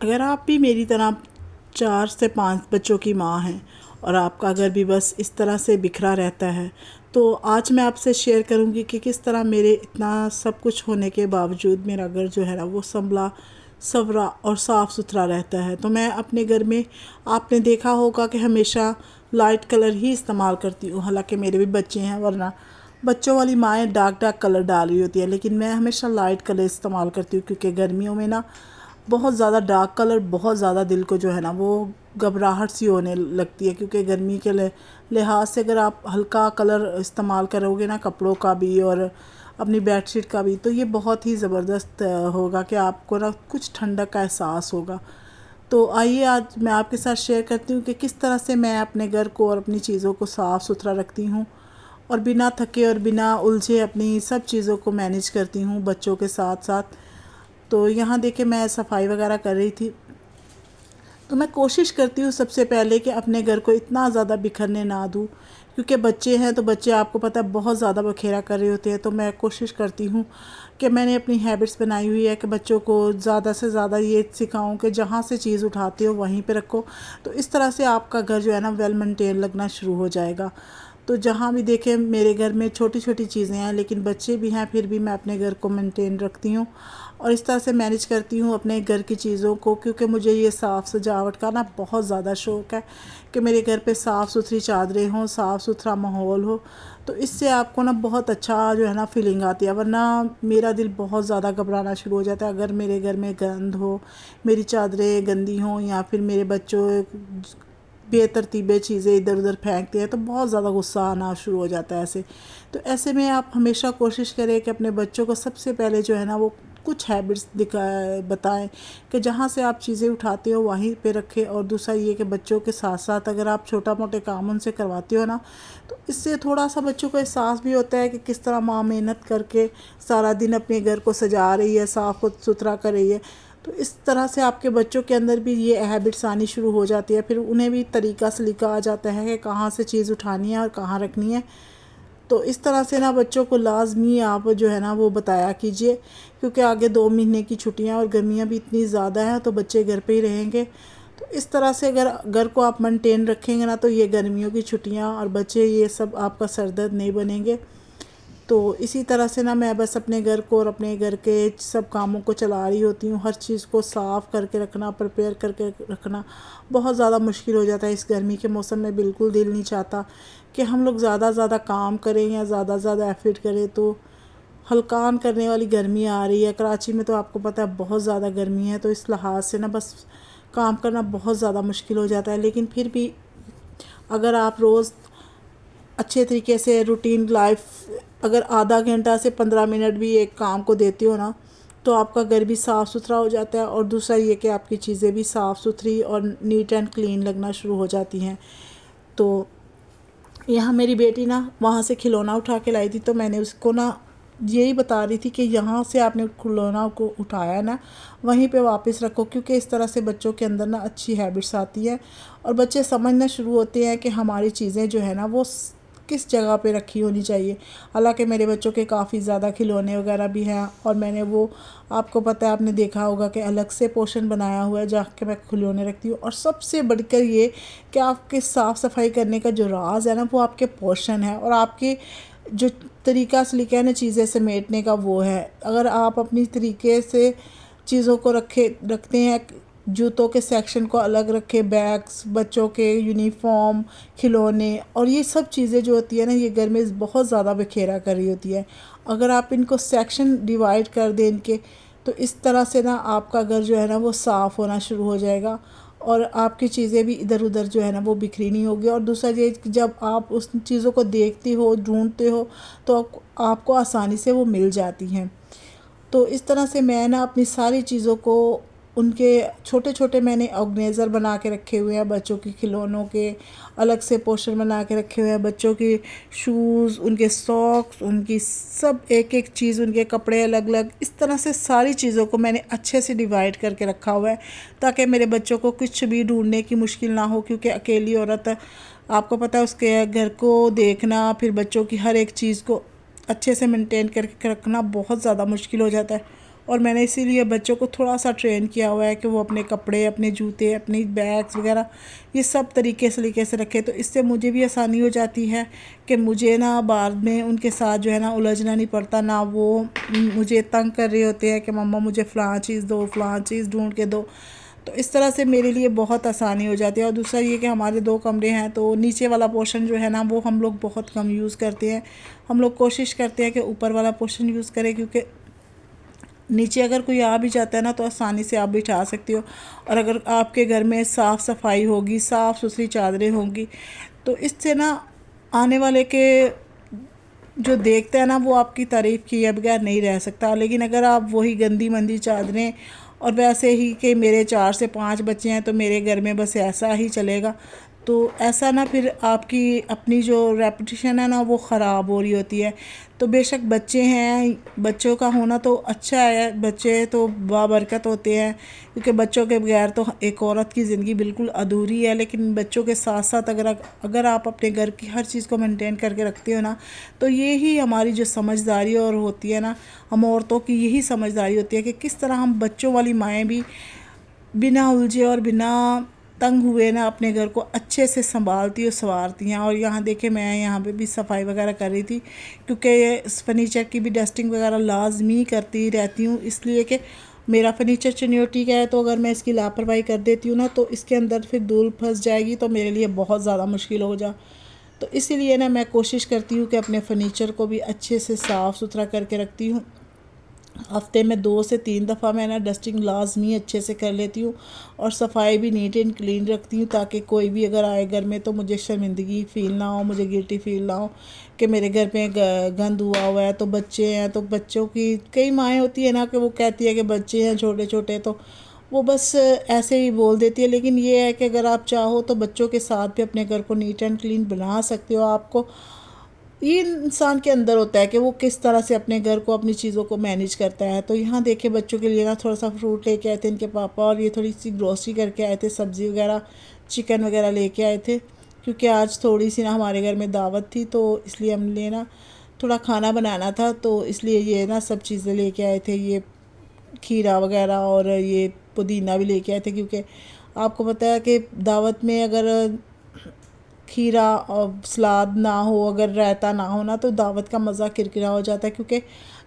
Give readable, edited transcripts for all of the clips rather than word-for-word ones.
अगर आप भी मेरी तरह 4 से 5 बच्चों की माँ हैं और आपका घर भी बस इस तरह से बिखरा रहता है, तो आज मैं आपसे शेयर करूंगी कि किस तरह मेरे इतना सब कुछ होने के बावजूद मेरा घर जो है ना वो संभला संवरा और साफ़ सुथरा रहता है। तो मैं अपने घर में, आपने देखा होगा कि हमेशा लाइट कलर ही इस्तेमाल करती हूँ। हालांकि मेरे भी बच्चे हैं, वरना बच्चों वाली माएँ डार्क डार्क कलर डाल रही होती है, लेकिन मैं हमेशा लाइट कलर इस्तेमाल करती हूँ क्योंकि गर्मियों में ना बहुत ज़्यादा डार्क कलर बहुत ज़्यादा दिल को जो है ना वो घबराहट सी होने लगती है। क्योंकि गर्मी के लिहाज से अगर आप हल्का कलर इस्तेमाल करोगे ना कपड़ों का भी और अपनी बेडशीट का भी, तो ये बहुत ही ज़बरदस्त होगा कि आपको ना कुछ ठंडक का एहसास होगा। तो आइए आज मैं आपके साथ शेयर करती हूँ कि किस तरह से मैं अपने घर को और अपनी चीज़ों को साफ़ सुथरा रखती हूँ और बिना थके और बिना उलझे अपनी सब चीज़ों को मैनेज करती हूँ बच्चों के साथ साथ। तो यहाँ देखिए मैं सफाई वगैरह कर रही थी, तो मैं कोशिश करती हूँ सबसे पहले कि अपने घर को इतना ज़्यादा बिखरने ना दूँ। क्योंकि बच्चे हैं तो बच्चे आपको पता है बहुत ज़्यादा बखेरा कर रहे होते हैं। तो मैं कोशिश करती हूँ कि मैंने अपनी हैबिट्स बनाई हुई है कि बच्चों को ज़्यादा से ज़्यादा ये सिखाऊं कि जहाँ से चीज़ उठाते हो वहीं पे रखो। तो इस तरह से आपका घर जो है ना वेल मेंटेन लगना शुरू हो जाएगा। तो जहाँ भी देखें मेरे घर में छोटी छोटी चीज़ें हैं, लेकिन बच्चे भी हैं, फिर भी मैं अपने घर को मेंटेन रखती हूँ और इस तरह से मैनेज करती हूँ अपने घर की चीज़ों को। क्योंकि मुझे ये साफ़ सजावट का ना बहुत ज़्यादा शौक़ है कि मेरे घर पे साफ़ सुथरी चादरें हों, साफ़ सुथरा माहौल हो। तो इससे आपको ना बहुत अच्छा जो है ना फीलिंग आती है। वरना मेरा दिल बहुत ज़्यादा घबराना शुरू हो जाता है अगर मेरे घर में गंद हो, मेरी चादरें गंदी हों, या फिर मेरे बच्चों बेतरतीबे चीज़ें इधर उधर फेंकते हैं, तो बहुत ज़्यादा गुस्सा आना शुरू हो जाता है ऐसे। तो ऐसे में आप हमेशा कोशिश करें कि अपने बच्चों को सबसे पहले जो है ना वो कुछ हैबिट्स बताएं कि जहाँ से आप चीज़ें उठाते हो वहीं पे रखें। और दूसरा ये कि बच्चों के साथ साथ अगर आप छोटा मोटे काम उनसे करवाते हो ना, तो इससे थोड़ा सा बच्चों को एहसास भी होता है कि किस तरह माँ मेहनत करके सारा दिन अपने घर को सजा रही है, साफ़ सुथरा कर रही है। तो इस तरह से आपके बच्चों के अंदर भी ये हैबिट्स आनी शुरू हो जाती है। फिर उन्हें भी तरीका सलीका आ जाता है कि कहाँ से चीज़ उठानी है और कहाँ रखनी है। तो इस तरह से ना बच्चों को लाजमी आप जो है ना वो बताया कीजिए। क्योंकि आगे 2 महीने की छुट्टियां और गर्मियां भी इतनी ज़्यादा हैं, तो बच्चे घर पे ही रहेंगे। तो इस तरह से अगर घर को आप मेंटेन रखेंगे ना, तो ये गर्मियों की छुट्टियां और बच्चे ये सब आपका सरदर्द नहीं बनेंगे। तो इसी तरह से ना मैं बस अपने घर को और अपने घर के सब कामों को चला रही होती हूँ। हर चीज़ को साफ़ करके रखना, प्रिपेयर करके रखना बहुत ज़्यादा मुश्किल हो जाता है इस गर्मी के मौसम में। बिल्कुल दिल नहीं चाहता कि हम लोग ज़्यादा काम करें या ज़्यादा एफर्ट करें। तो हल्कान करने वाली गर्मी आ रही है कराची में, तो आपको पता है बहुत ज़्यादा गर्मी है। तो इस लिहाज से ना बस काम करना बहुत ज़्यादा मुश्किल हो जाता है। लेकिन फिर भी अगर आप रोज़ अच्छे तरीके से रूटीन लाइफ अगर आधा घंटा से 15 मिनट भी एक काम को देते हो ना, तो आपका घर भी साफ़ सुथरा हो जाता है। और दूसरा ये कि आपकी चीज़ें भी साफ़ सुथरी और नीट एंड क्लीन लगना शुरू हो जाती हैं। तो यहाँ मेरी बेटी ना वहाँ से खिलौना उठा के लाई थी, तो मैंने उसको ना यही बता रही थी कि यहाँ से आपने खिलौना को उठाया ना वहीं पे वापस रखो। क्योंकि इस तरह से बच्चों के अंदर ना अच्छी हैबिट्स आती है और बच्चे समझना शुरू होते हैं कि हमारी चीज़ें जो है ना वो किस जगह पे रखी होनी चाहिए। हालांकि मेरे बच्चों के काफ़ी ज़्यादा खिलौने वगैरह भी हैं, और मैंने वो आपको पता है, आपने देखा होगा कि अलग से पोर्शन बनाया हुआ है जहाँ के मैं खिलौने रखती हूँ। और सबसे बढ़कर ये कि आपके साफ़ सफाई करने का जो राज है ना वो आपके पोर्शन है और आपके जो तरीका सलीका है ना चीज़ें समेटने का वो है। अगर आप अपनी तरीके से चीज़ों को रखते हैं, जूतों के सेक्शन को अलग रखें, बैग्स, बच्चों के यूनिफॉर्म, खिलौने और ये सब चीज़ें जो होती है ना ये घर में बहुत ज़्यादा बखेरा कर रही होती है। अगर आप इनको सेक्शन डिवाइड कर दें इनके, तो इस तरह से ना आपका घर जो है ना वो साफ़ होना शुरू हो जाएगा और आपकी चीज़ें भी इधर उधर जो है ना वो बिखरी नहीं होगी। और दूसरा ये कि जब आप उस चीज़ों को देखते हो, ढूंढते हो, तो आपको आसानी से वो मिल जाती हैं। तो इस तरह से मैं ना अपनी सारी चीज़ों को उनके छोटे छोटे मैंने ऑर्गेनाइज़र बना के रखे हुए हैं। बच्चों के खिलौनों के अलग से पोर्शन बना के रखे हुए हैं, बच्चों के शूज़, उनके सॉक्स, उनकी सब एक एक चीज़, उनके कपड़े अलग अलग, इस तरह से सारी चीज़ों को मैंने अच्छे से डिवाइड करके रखा हुआ है ताकि मेरे बच्चों को कुछ भी ढूंढने की मुश्किल ना हो। क्योंकि अकेली औरत आपको पता है उसके घर को देखना, फिर बच्चों की हर एक चीज़ को अच्छे से मेंटेन करके रखना बहुत ज़्यादा मुश्किल हो जाता है। और मैंने इसीलिए बच्चों को थोड़ा सा ट्रेन किया हुआ है कि वो अपने कपड़े, अपने जूते, अपनी बैग्स वगैरह ये सब तरीके से रखें। तो इससे मुझे भी आसानी हो जाती है कि मुझे ना बाद में उनके साथ जो है ना उलझना नहीं पड़ता, ना वो मुझे तंग कर रहे होते हैं कि मम्मा मुझे फ़लाँ चीज़ दो, फ़लाँ चीज़ ढूंढ के दो। तो इस तरह से मेरे लिए बहुत आसानी हो जाती है। और दूसरा ये कि हमारे 2 कमरे हैं, तो नीचे वाला पोर्शन जो है ना वो हम लोग बहुत कम यूज़ करते हैं। हम लोग कोशिश करते हैं कि ऊपर वाला पोर्शन यूज़ करें, क्योंकि नीचे अगर कोई आ भी जाता है ना तो आसानी से आप बिठा सकते हो। और अगर आपके घर में साफ़ सफाई होगी, साफ़ सुथरी चादरें होंगी, तो इससे ना आने वाले के जो देखता है ना वो आपकी तारीफ़ किए बगैर नहीं रह सकता। लेकिन अगर आप वही गंदी मंदी चादरें, और वैसे ही कि मेरे 4 से 5 बच्चे हैं तो मेरे घर में बस ऐसा ही चलेगा, तो ऐसा ना फिर आपकी अपनी जो रेपुटेशन है ना वो ख़राब हो रही होती है। तो बेशक बच्चे हैं, बच्चों का होना तो अच्छा है, बच्चे तो बाबरकत होते हैं, क्योंकि बच्चों के बगैर तो एक औरत की ज़िंदगी बिल्कुल अधूरी है। लेकिन बच्चों के साथ साथ अगर आप अपने घर की हर चीज़ को मेंटेन करके रखते हो ना, तो ये ही हमारी जो समझदारी और होती है ना, हम औरतों की यही समझदारी होती है कि किस तरह हम बच्चों वाली माएँ भी बिना उलझे और बिना तंग हुए ना अपने घर को अच्छे से संभालती और संवारती हैं। और यहाँ देखे मैं यहाँ पे भी सफाई वगैरह कर रही थी, क्योंकि इस फर्नीचर की भी डस्टिंग वगैरह लाजमी करती रहती हूँ, इसलिए कि मेरा फर्नीचर चनियोटी का है, तो अगर मैं इसकी लापरवाही कर देती हूँ ना तो इसके अंदर फिर धूल फंस जाएगी, तो मेरे लिए बहुत ज़्यादा मुश्किल हो जा। तो इसीलिए ना मैं कोशिश करती हूँ कि अपने फर्नीचर को भी अच्छे से साफ़ सुथरा करके रखती हूँ। हफ्ते में 2 से 3 दफ़ा मैं ना डस्टिंग लाजमी अच्छे से कर लेती हूँ, और सफाई भी नीट एंड क्लीन रखती हूँ, ताकि कोई भी अगर आए घर में तो मुझे शर्मिंदगी फ़ील ना हो, मुझे गिल्टी फ़ील ना हो कि मेरे घर पे गंद हुआ है। तो बच्चे हैं, तो बच्चों की कई माएँ होती है ना कि वो कहती है कि बच्चे हैं छोटे छोटे, तो वो बस ऐसे ही बोल देती है। लेकिन ये है कि अगर आप चाहो तो बच्चों के साथ भी अपने घर को नीट एंड क्लीन बना सकते हो। आपको ये इंसान के अंदर होता है कि वो किस तरह से अपने घर को, अपनी चीज़ों को मैनेज करता है। तो यहाँ देखिए बच्चों के लिए ना थोड़ा सा फ्रूट लेके आए थे इनके पापा, और ये थोड़ी सी ग्रोसरी करके आए थे, सब्ज़ी वगैरह चिकन वगैरह लेके आए थे, क्योंकि आज थोड़ी सी ना हमारे घर में दावत थी, तो इसलिए हमने ना थोड़ा खाना बनाना था, तो इसलिए ये ना सब चीज़ें लेके आए थे। ये खीरा वगैरह और ये पुदीना भी लेके आए थे, क्योंकि आपको पता है कि दावत में अगर खीरा और सलाद ना हो, अगर रायता ना हो ना, तो दावत का मज़ा किरकिरा हो जाता है। क्योंकि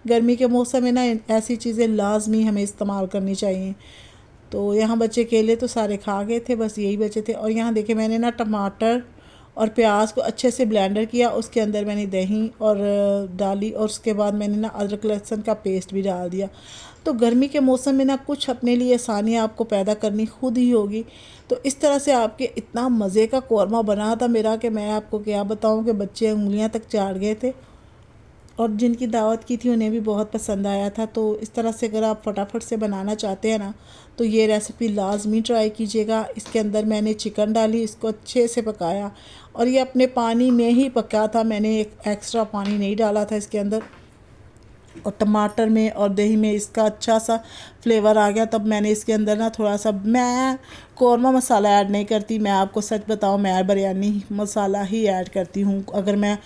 गर्मी के मौसम में ना ऐसी चीज़ें लाजमी हमें इस्तेमाल करनी चाहिए। तो यहाँ बच्चे केले तो सारे खा गए थे, बस यही बचे थे। और यहाँ देखिए मैंने ना टमाटर और प्याज को अच्छे से ब्लेंडर किया, उसके अंदर मैंने दही और डाली, और उसके बाद मैंने ना अदरक लहसुन का पेस्ट भी डाल दिया। तो गर्मी के मौसम में ना कुछ अपने लिए आसानियाँ आपको पैदा करनी खुद ही होगी। तो इस तरह से आपके इतना मज़े का कौरमा बना था मेरा कि मैं आपको क्या बताऊं, कि बच्चे उंगलियां तक चाट गए थे, और जिनकी दावत की थी उन्हें भी बहुत पसंद आया था। तो इस तरह से अगर आप फटाफट से बनाना चाहते हैं ना, तो ये रेसिपी लाजमी ट्राई कीजिएगा। इसके अंदर मैंने चिकन डाली, इसको अच्छे से पकाया, और ये अपने पानी में ही पका था, मैंने एक एक्स्ट्रा पानी नहीं डाला था इसके अंदर। और टमाटर में और दही में इसका अच्छा सा फ्लेवर आ गया। तब मैंने इसके अंदर ना थोड़ा सा, मैं कौरमा मसाला ऐड नहीं करती, मैं आपको सच बताऊं, मैं बिरयानी मसाला ही ऐड करती हूँ अगर मैं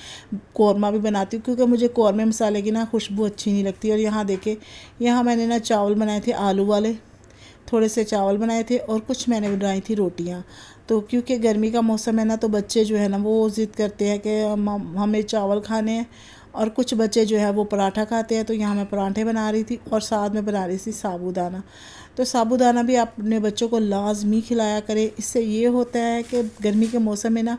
कौरमा भी बनाती हूँ, क्योंकि मुझे कौरमे मसाले की ना खुशबू अच्छी नहीं लगती। और यहाँ देखे, यहाँ मैंने ना चावल बनाए थे आलू वाले, थोड़े से चावल बनाए थे, और कुछ मैंने बनाई थी रोटियाँ। तो क्योंकि गर्मी का मौसम है ना, तो बच्चे जो है ना वो ज़िद करते हैं कि हमें चावल खाने हैं, और कुछ बच्चे जो है वो पराठा खाते हैं। तो यहाँ मैं पराठे बना रही थी, और साथ में बना रही थी साबूदाना। तो साबूदाना भी आप अपने बच्चों को लाजमी खिलाया करें। इससे ये होता है कि गर्मी के मौसम में ना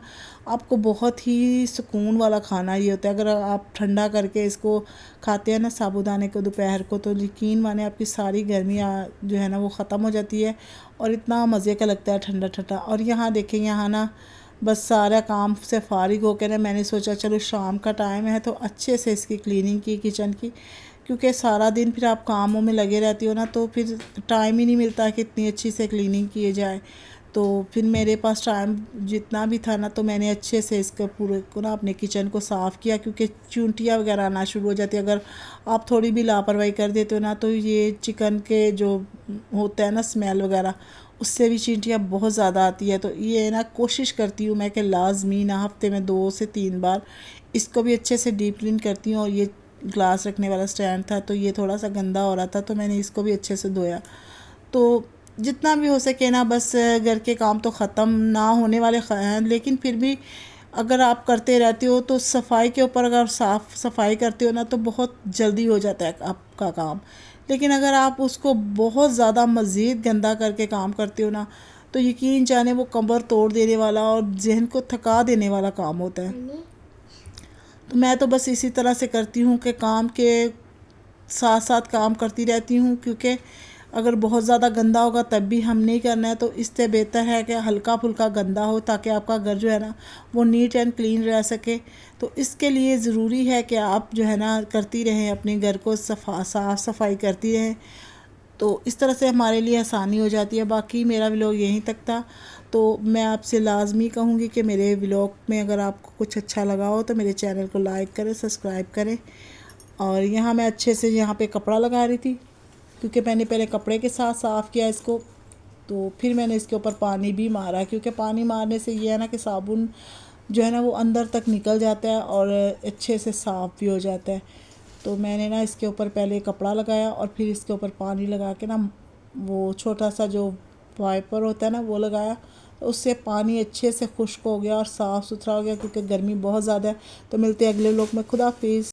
आपको बहुत ही सुकून वाला खाना ये होता है। अगर आप ठंडा करके इसको खाते हैं ना साबूदाने को दोपहर को, तो यकीन माने आपकी सारी गर्मियाँ जो है ना वो ख़त्म हो जाती है, और इतना मज़े का लगता है ठंडा ठंडा। और यहाँ देखें, यहाँ ना बस सारा काम से फ़ारिग होकर ना मैंने सोचा चलो शाम का टाइम है, तो अच्छे से इसकी क्लीनिंग की किचन की, क्योंकि सारा दिन फिर आप कामों में लगे रहती हो ना, तो फिर टाइम ही नहीं मिलता कि इतनी अच्छी से क्लीनिंग किए जाए। तो फिर मेरे पास टाइम जितना भी था ना, तो मैंने अच्छे से इसके पूरे को ना अपने किचन को साफ़ किया, क्योंकि चूंटियाँ वगैरह आना शुरू हो जाती है। अगर आप थोड़ी भी लापरवाही कर देते हो ना, तो ये चिकन के जो होता है ना स्मेल वगैरह, उससे भी चींटियाँ बहुत ज़्यादा आती है। तो ये ना कोशिश करती हूँ मैं कि लाजमी ना हफ्ते में 2 से 3 बार इसको भी अच्छे से डीप क्लीन करती हूँ। और ये ग्लास रखने वाला स्टैंड था, तो ये थोड़ा सा गंदा हो रहा था, तो मैंने इसको भी अच्छे से धोया। तो जितना भी हो सके ना, बस घर के काम तो ख़त्म ना होने वाले हैं, लेकिन फिर भी अगर आप करते रहते हो तो सफाई के ऊपर, अगर साफ़ सफाई करते हो ना तो बहुत जल्दी हो जाता है आपका काम। लेकिन अगर आप उसको बहुत ज़्यादा मज़ीद गंदा करके काम करते हो ना, तो यकीन जाने वो कमर तोड़ देने वाला और जहन को थका देने वाला काम होता है। तो मैं तो बस इसी तरह से करती हूँ कि काम के साथ साथ काम करती रहती हूँ, क्योंकि अगर बहुत ज़्यादा गंदा होगा तब भी हम नहीं करना है। तो इससे बेहतर है कि हल्का फुल्का गंदा हो, ताकि आपका घर जो है ना वो नीट एंड क्लीन रह सके। तो इसके लिए ज़रूरी है कि आप जो है ना करती रहें, अपने घर को साफ़ सफाई करती रहें। तो इस तरह से हमारे लिए आसानी हो जाती है। बाकी मेरा व्लॉग यहीं तक था। तो मैं आपसे लाजमी कहूँगी कि मेरे व्लॉग में अगर आपको कुछ अच्छा लगा हो तो मेरे चैनल को लाइक करें, सब्सक्राइब करें। और यहाँ मैं अच्छे से यहाँ पे कपड़ा लगा रही थी, क्योंकि मैंने पहले कपड़े के साथ साफ़ किया इसको, तो फिर मैंने इसके ऊपर पानी भी मारा, क्योंकि पानी मारने से ये है ना कि साबुन जो है ना वो अंदर तक निकल जाता है और अच्छे से साफ़ भी हो जाता है। तो मैंने ना इसके ऊपर पहले कपड़ा लगाया और फिर इसके ऊपर पानी लगा के ना वो छोटा सा जो वाइपर होता है ना वो लगाया। तो उससे पानी अच्छे से खुश्क हो गया और साफ़ सुथरा हो गया, क्योंकि गर्मी बहुत ज़्यादा है। तो मिलते हैं अगले व्लॉग में। खुदा हाफिज़।